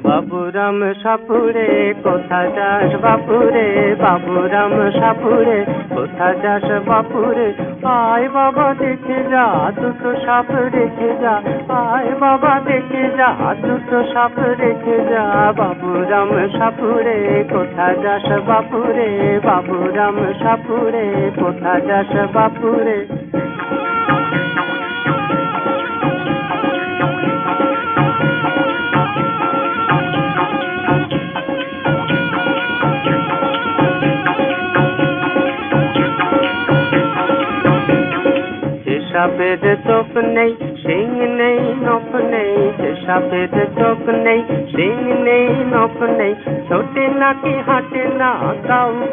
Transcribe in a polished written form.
বাবুরাম সাপুরে কোথা যাস বাপুরে, বাবুরাম সাপুরে কোথা যাস বাপুরে, আয় বাবা দেখে যা দুটো সাপ রেখে যা, আয় বাবা দেখে যা দুটো সাপ রেখে যা। বাবুরাম সাপুরে কোথা যাস বাপুরে, বাবুরাম সাপুরে কোথা যাস বাপুরে। সাপের চোখ নেই শিং নেই নখ নেই, সাপের চোখ নেই শিং নেই নখ নেই, ছোটে নাকি হাঁটে না কাউকে